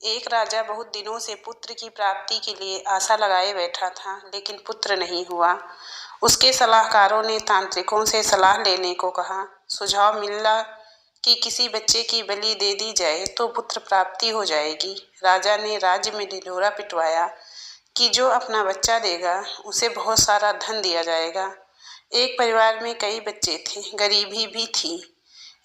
एक राजा बहुत दिनों से पुत्र की प्राप्ति के लिए आशा लगाए बैठा था, लेकिन पुत्र नहीं हुआ। उसके सलाहकारों ने तांत्रिकों से सलाह लेने को कहा। सुझाव मिला कि किसी बच्चे की बलि दे दी जाए तो पुत्र प्राप्ति हो जाएगी। राजा ने राज्य में ढिढोरा पिटवाया कि जो अपना बच्चा देगा उसे बहुत सारा धन दिया जाएगा। एक परिवार में कई बच्चे थे, गरीबी भी थी।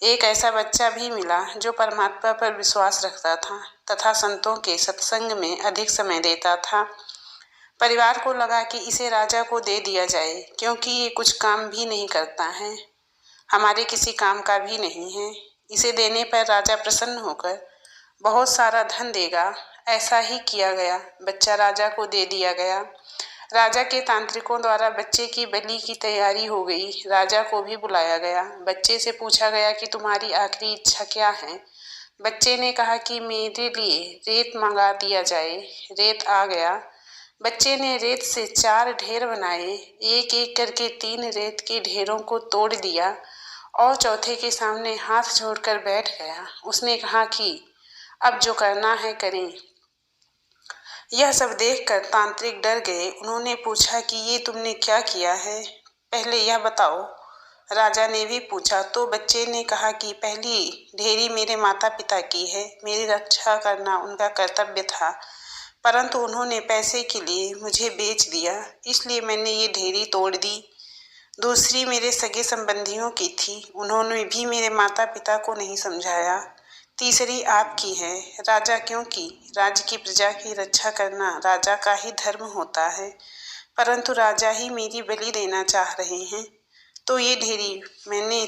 एक ऐसा बच्चा भी मिला जो परमात्मा पर विश्वास रखता था तथा संतों के सत्संग में अधिक समय देता था। परिवार को लगा कि इसे राजा को दे दिया जाए, क्योंकि ये कुछ काम भी नहीं करता है, हमारे किसी काम का भी नहीं है। इसे देने पर राजा प्रसन्न होकर बहुत सारा धन देगा। ऐसा ही किया गया। बच्चा राजा को दे दिया गया। राजा के तांत्रिकों द्वारा बच्चे की बलि की तैयारी हो गई। राजा को भी बुलाया गया। बच्चे से पूछा गया कि तुम्हारी आखिरी इच्छा क्या है। बच्चे ने कहा कि मेरे लिए रेत मंगा दिया जाए। रेत आ गया। बच्चे ने रेत से 4 ढेर बनाए। एक एक करके 3 रेत के ढेरों को तोड़ दिया और चौथे के सामने हाथ जोड़कर बैठ गया। उसने कहा कि अब जो करना है करें। यह सब देखकर तांत्रिक डर गए। उन्होंने पूछा कि ये तुमने क्या किया है, पहले यह बताओ। राजा ने भी पूछा तो बच्चे ने कहा कि पहली ढेरी मेरे माता पिता की है, मेरी रक्षा करना उनका कर्तव्य था, परंतु उन्होंने पैसे के लिए मुझे बेच दिया, इसलिए मैंने ये ढेरी तोड़ दी। दूसरी मेरे सगे संबंधियों की थी, उन्होंने भी मेरे माता पिता को नहीं समझाया। तीसरी आपकी है राजा, क्योंकि राज्य की प्रजा की रक्षा करना राजा का ही धर्म होता है, परंतु राजा ही मेरी बलि देना चाह रहे हैं, तो ये ढेरी मैंने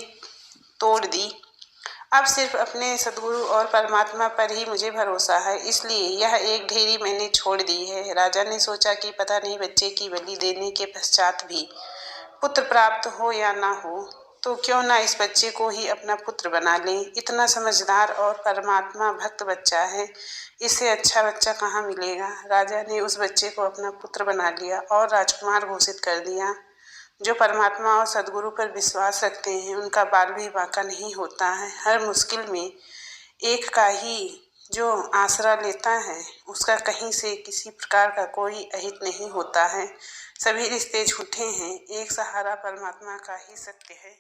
तोड़ दी। अब सिर्फ अपने सद्गुरु और परमात्मा पर ही मुझे भरोसा है, इसलिए यह एक ढेरी मैंने छोड़ दी है। राजा ने सोचा कि पता नहीं बच्चे की बलि देने के पश्चात भी पुत्र प्राप्त हो या ना हो, तो क्यों ना इस बच्चे को ही अपना पुत्र बना लें। इतना समझदार और परमात्मा भक्त बच्चा है, इससे अच्छा बच्चा कहाँ मिलेगा। राजा ने उस बच्चे को अपना पुत्र बना लिया और राजकुमार घोषित कर दिया। जो परमात्मा और सद्गुरु पर विश्वास रखते हैं उनका बाल भी बांका नहीं होता है। हर मुश्किल में एक का ही जो आसरा लेता है उसका कहीं से किसी प्रकार का कोई अहित नहीं होता है। सभी रिश्ते झूठे हैं, एक सहारा परमात्मा का ही सत्य है।